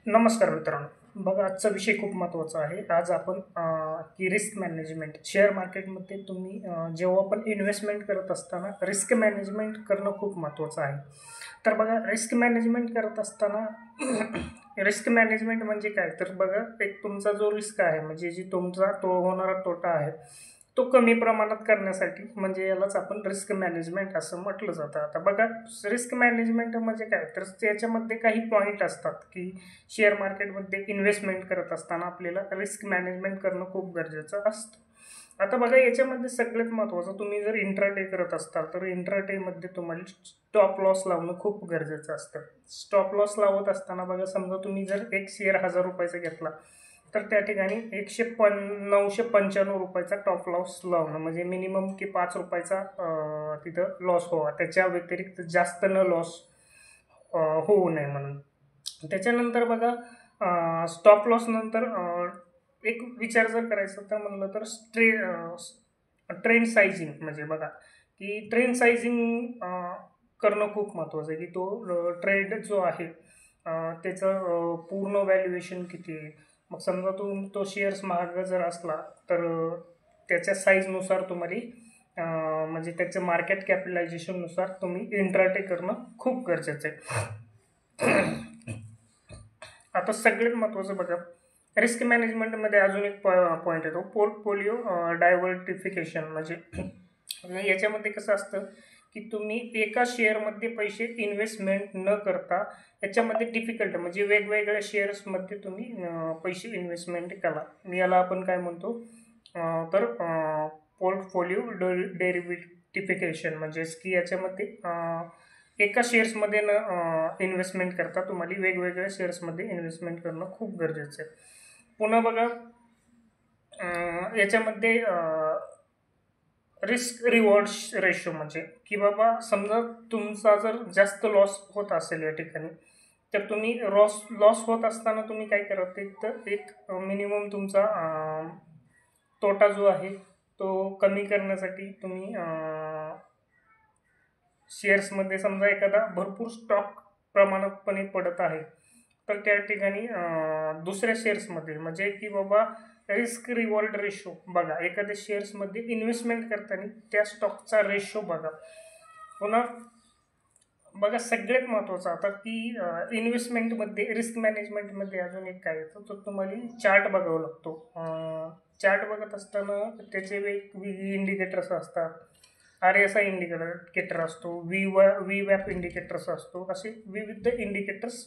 नमस्कार मित्रांनो. बघा, आजचा विषय खूप महत्त्वाचा आहे. आज आपण की रिस्क मॅनेजमेंट शेअर मार्केटमध्ये तुम्ही जेव्हा पण इन्व्हेस्टमेंट करत असताना रिस्क मॅनेजमेंट करणं खूप महत्त्वाचं आहे. तर बघा, रिस्क मॅनेजमेंट करत असताना रिस्क मॅनेजमेंट म्हणजे काय? तर बघा, एक तुमचा जो रिस्क आहे म्हणजे जी तुमचा तो होणारा तोटा आहे, तो कमी प्रमाणात करण्यासाठी म्हणजे यालाच आपण रिस्क मॅनेजमेंट असं म्हटलं जातं. आता बघा, रिस्क मॅनेजमेंट म्हणजे काय? तर त्याच्यामध्ये काही पॉईंट असतात, की शेअर मार्केटमध्ये इन्व्हेस्टमेंट करत असताना आपल्याला रिस्क मॅनेजमेंट करणं खूप गरजेचं असतं. आता बघा, याच्यामध्ये सगळ्यात महत्त्वाचं, तुम्ही जर इंट्राडे करत असाल तर इंट्राडेमध्ये तुम्हाला स्टॉप लॉस लावणं खूप गरजेचं असतं. स्टॉप लॉस लावत असताना बघा, समजा तुम्ही जर एक शेअर ₹1000 घेतला, तर त्या ठिकाणी 995 रुपयाचा टॉप लॉस लावणं म्हणजे मिनिमम की ₹5 तिथं लॉस व्हावा. त्याच्या व्यतिरिक्त जास्त न लॉस होऊ नये म्हणून. त्याच्यानंतर बघा, स्टॉप लॉस नंतर एक विचार जर करायचा तर म्हणलं तर ट्रेंड सायझिंग म्हणजे बघा, की ट्रेंड सायझिंग करणं खूप महत्त्वाचं आहे, की तो ट्रेड जो आहे त्याचं पूर्ण व्हॅल्युएशन किती आहे. मग समजा तो शेअर्स महाग जर असला तर त्याच्या साईजनुसार तुम्हाला म्हणजे त्याचं मार्केट कॅपिटलायझेशननुसार तुम्ही इंट्राडे करणं खूप गरजेचं आहे. आता सगळ्यात महत्त्वाचं बघा, रिस्क मॅनेजमेंटमध्ये अजून एक पॉईंट येतो, पोर्टफोलिओ डायव्हर्टिफिकेशन म्हणजे याच्यामध्ये कसं असतं, की तुम्ही एका शेअरमध्ये पैसे इन्व्हेस्टमेंट न करता याच्यामध्ये डिफिकल्ट म्हणजे वेगवेगळ्या शेअर्समध्ये तुम्ही पैसे इन्व्हेस्टमेंट करा. याला आपण काय म्हणतो, तर पोर्टफोलिओ डेरिव्हेटिफिकेशन म्हणजेच की याच्यामध्ये एका शेअर्समध्ये न इन्व्हेस्टमेंट करता तुम्हाला वेगवेगळ्या शेअर्समध्ये इन्व्हेस्टमेंट करणं खूप गरजेचं आहे. पुन्हा बघा, याच्यामध्ये रिस्क रिवॉर्ड रेशो म्हणजे की बाबा, समजा तुमचा जर जास्त लॉस होत असेल या ठिकाणी, तर तुम्ही लॉस होत असताना तुम्ही काय करा, तर एक मिनिमम तुमचा तोटा जो आहे तो कमी करण्यासाठी तुम्ही शेअर्समध्ये समजा एखादा भरपूर स्टॉक प्रमाणातपणे पडत आहे, तर त्या ठिकाणी दुसऱ्या शेअर्समध्ये म्हणजे की बाबा रिस्क रिवॉर्ड रेशो बघा, एखाद्या शेअर्समध्ये इन्व्हेस्टमेंट करताना त्या स्टॉकचा रेशो बघा. पुन्हा बघा, सगळ्यात महत्त्वाचं आता की इन्व्हेस्टमेंटमध्ये रिस्क मॅनेजमेंटमध्ये अजून एक काय येतं, तर तुम्हाला चार्ट बघावा लागतो. चार्ट बघत असताना त्याचे वेगवेगळे इंडिकेटर्स असतात. RSI इंडिकेटर असतो, व्ही वॅप इंडिकेटर्स असतो, असे विविध इंडिकेटर्स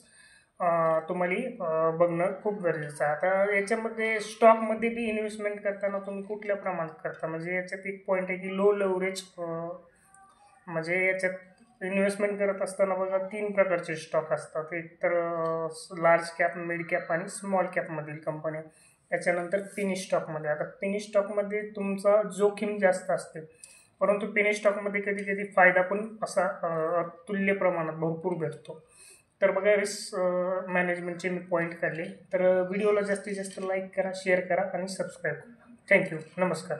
तुम्हाला बघणं खूप गरजेचं आहे. आता याच्यामध्ये स्टॉकमध्ये बी इन्व्हेस्टमेंट करताना तुम्ही कुठल्या प्रमाणात करता, म्हणजे याच्यात एक पॉईंट आहे की लो लेव्हरेज म्हणजे याच्यात इन्व्हेस्टमेंट करत असताना बघा, 3 प्रकारचे स्टॉक असतात. एक तर लार्ज कॅप, मिड कॅप आणि स्मॉल कॅपमधील कंपन्या. त्याच्यानंतर पेनी स्टॉकमध्ये. आता पेनी स्टॉकमध्ये तुमचा जोखीम जास्त असते, परंतु पेनी स्टॉकमध्ये कधी कधी फायदा पण असा तुल्य प्रमाणात भरपूर भेटतो. तर बघा, रिस्क मॅनेजमेंटचे मी पॉईंट काढले. तर व्हिडिओला जास्तीत जास्त लाईक करा, शेअर करा आणि सबस्क्राईब करा. थँक्यू. नमस्कार.